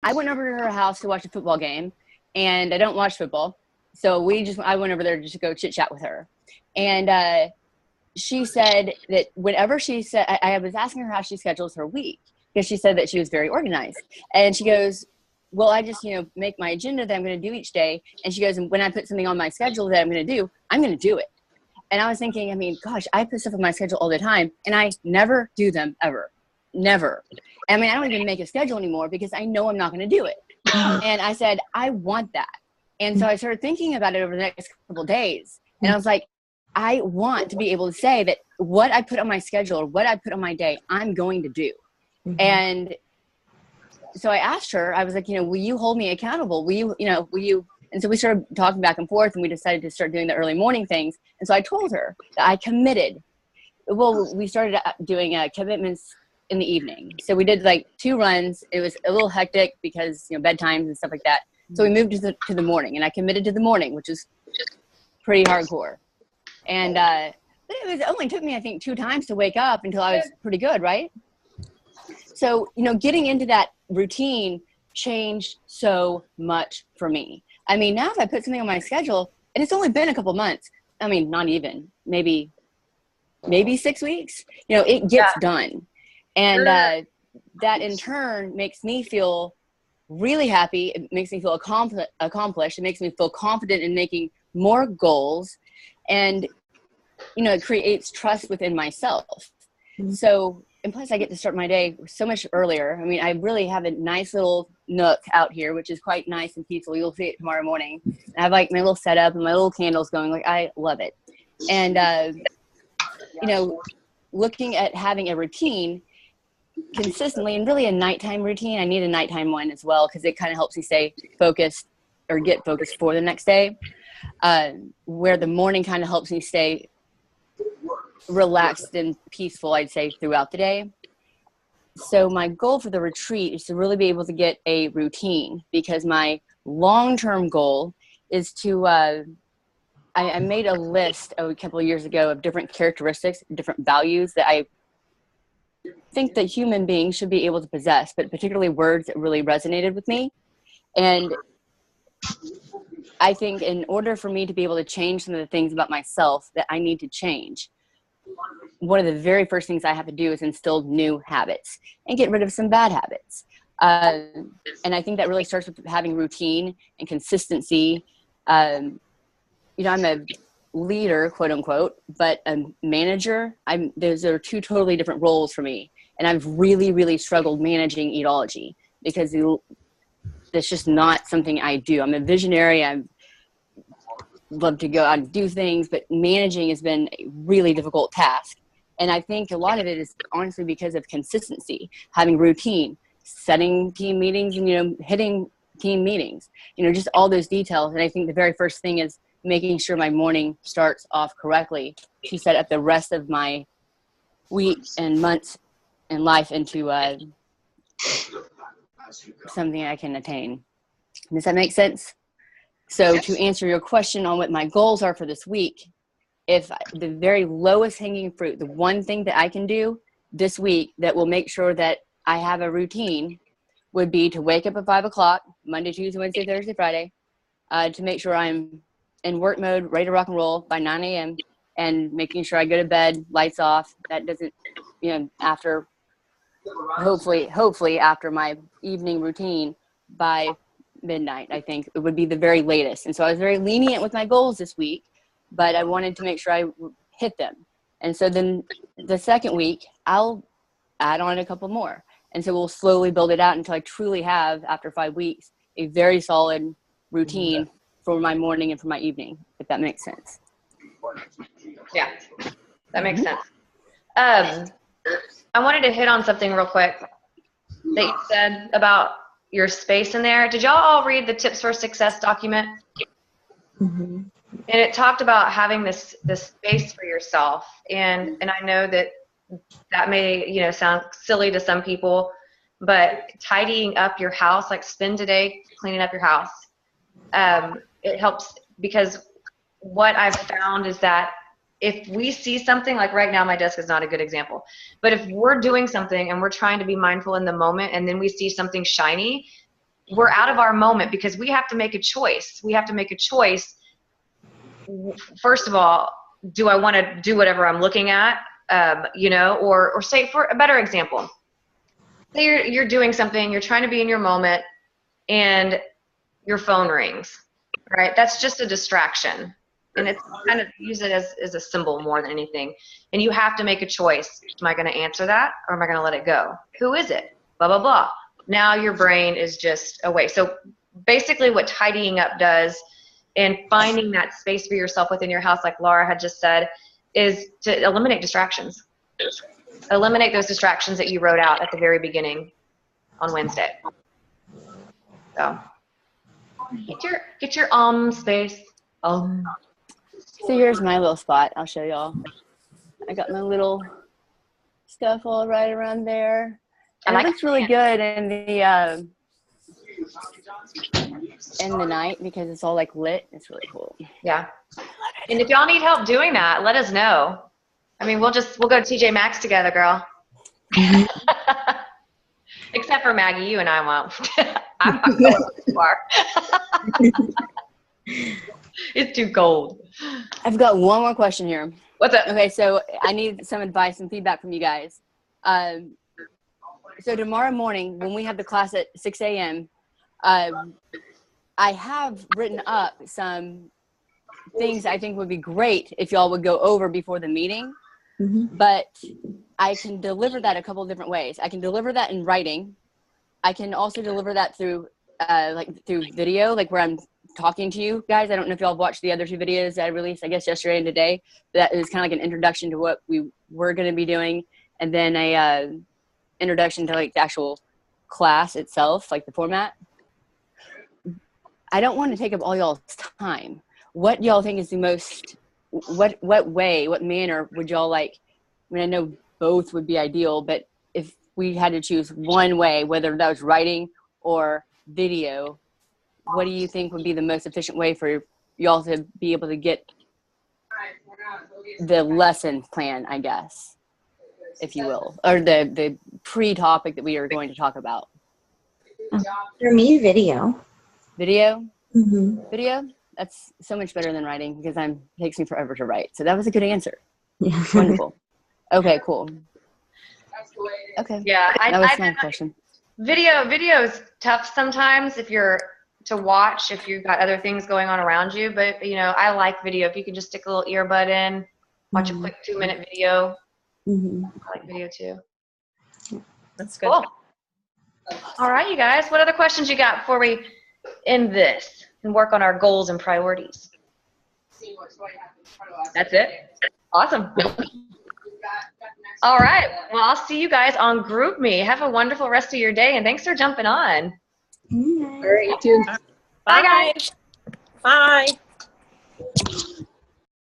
I went over to her house to watch a football game, and I don't watch football. So I went over there just to go chit chat with her. And she said that whenever I was asking her how she schedules her week, because she said that she was very organized. And she goes, well, I just, make my agenda that I'm going to do each day. And she goes, and when I put something on my schedule that I'm going to do it. And I was thinking, I mean, gosh, I put stuff on my schedule all the time, and I never do them ever. Never. I mean, I don't even make a schedule anymore because I know I'm not going to do it. And I said, I want that. And so I started thinking about it over the next couple of days. And I was like, I want to be able to say that what I put on my schedule or what I put on my day, I'm going to do. And so I asked her, I was like, will you hold me accountable? Will you? And so we started talking back and forth, and we decided to start doing the early morning things. And so I told her that I committed. Well, we started doing commitments in the evening. So we did like 2 runs. It was a little hectic because, bedtimes and stuff like that. So we moved to the morning, and I committed to the morning, which is pretty hardcore. And but it only took me, I think, 2 times to wake up until I was pretty good, right? So, getting into that routine changed so much for me. I mean, now if I put something on my schedule, and it's only been a couple months, I mean, not even, maybe 6 weeks, it gets done. And that in turn makes me feel really happy. It makes me feel accomplished. It makes me feel confident in making more goals. And, it creates trust within myself. So, and plus I get to start my day so much earlier. I mean, I really have a nice little nook out here, which is quite nice and peaceful. You'll see it tomorrow morning. I have like my little setup and my little candles going. Like, I love it. And, looking at having a routine consistently, and really a nighttime routine. I need a nighttime one as well, because it kind of helps me stay focused or get focused for the next day. Where the morning kind of helps me stay relaxed and peaceful, I'd say, throughout the day. So my goal for the retreat is to really be able to get a routine, because my long-term goal is to, I made a list a couple of years ago of different characteristics, different values that I think that human beings should be able to possess, but particularly words that really resonated with me. And I think in order for me to be able to change some of the things about myself that I need to change, one of the very first things I have to do is instill new habits and get rid of some bad habits. And I think that really starts with having routine and consistency. I'm a leader, quote unquote, but a manager, those are 2 totally different roles for me. And I've really, really struggled managing Eatology, because that's just not something I do. I'm a visionary. I love to go out and do things, but managing has been a really difficult task. And I think a lot of it is honestly because of consistency, having routine, setting team meetings, and, hitting team meetings, just all those details. And I think the very first thing is making sure my morning starts off correctly to set up the rest of my week and months and life into something I can attain. Does that make sense? So to answer your question on what my goals are for this week, if the very lowest hanging fruit, the one thing that I can do this week that will make sure that I have a routine, would be to wake up at 5 o'clock, Monday, Tuesday, Wednesday, Thursday, Friday, to make sure I'm in work mode, ready to rock and roll by 9 a.m. and making sure I go to bed, lights off. That doesn't, after, hopefully after my evening routine by midnight, I think it would be the very latest. And so I was very lenient with my goals this week, but I wanted to make sure I hit them. And so then the second week, I'll add on a couple more. And so we'll slowly build it out until I truly have, after 5 weeks, a very solid routine for my morning and for my evening, if that makes sense. Yeah, that makes sense. I wanted to hit on something real quick that you said about your space in there. Did y'all all read the Tips for Success document? Mm-hmm. And it talked about having this space for yourself. And I know that may, sound silly to some people, but tidying up your house, like spend a day cleaning up your house, it helps, because what I've found is that if we see something, like right now my desk is not a good example, but if we're doing something and we're trying to be mindful in the moment and then we see something shiny, we're out of our moment because we have to make a choice. We have to make a choice. First of all, do I want to do whatever I'm looking at? Or say, for a better example, say you're doing something, you're trying to be in your moment, and your phone rings, right? That's just a distraction. And it's kind of use it as a symbol more than anything. And you have to make a choice. Am I going to answer that or am I going to let it go? Who is it? Blah, blah, blah. Now your brain is just away. So basically what tidying up does and finding that space for yourself within your house, like Laura had just said, is to eliminate distractions. Eliminate those distractions that you wrote out at the very beginning on Wednesday. So get your space. So here's my little spot. I'll show y'all. I got my little stuff all right around there. And it looks really good in the night because it's all like lit. It's really cool. Yeah. And if y'all need help doing that, let us know. I mean, we'll go to TJ Maxx together, girl. Except for Maggie, you and I won't. I'm not going too far. It's too cold. I've got one more question here. What's up? Okay, so I need some advice and feedback from you guys. So tomorrow morning, when we have the class at 6 a.m., I have written up some things I think would be great if y'all would go over before the meeting. But I can deliver that a couple of different ways. I can deliver that in writing. I can also deliver that through through video, like where I'm talking to you guys. I don't know if y'all have watched the other two videos that I released, I guess, yesterday and today. That is kind of like an introduction to what we were going to be doing, and then a introduction to like the actual class itself, like the format. I don't want to take up all y'all's time. What y'all think is the most, what manner would y'all like? I mean, I know both would be ideal, but if we had to choose one way, whether that was writing or video, what do you think would be the most efficient way for y'all to be able to get the lesson plan, I guess, if you will, or the pre-topic that we are going to talk about? For me, video. Video? Mm-hmm. Video? That's so much better than writing because it takes me forever to write. So that was a good answer. Yeah. Wonderful. Okay, cool. Okay. Yeah, that was my question. Video is tough sometimes if you're to watch if you've got other things going on around you. But I like video. If you can just stick a little earbud in, watch a quick 2-minute video. I like video too. That's good. Cool. All right, you guys. What other questions you got before we end this and work on our goals and priorities? That's it. Awesome. All right. Well, I'll see you guys on GroupMe. Have a wonderful rest of your day, and thanks for jumping on. Mm-hmm. All right, you too. Bye, guys. Bye.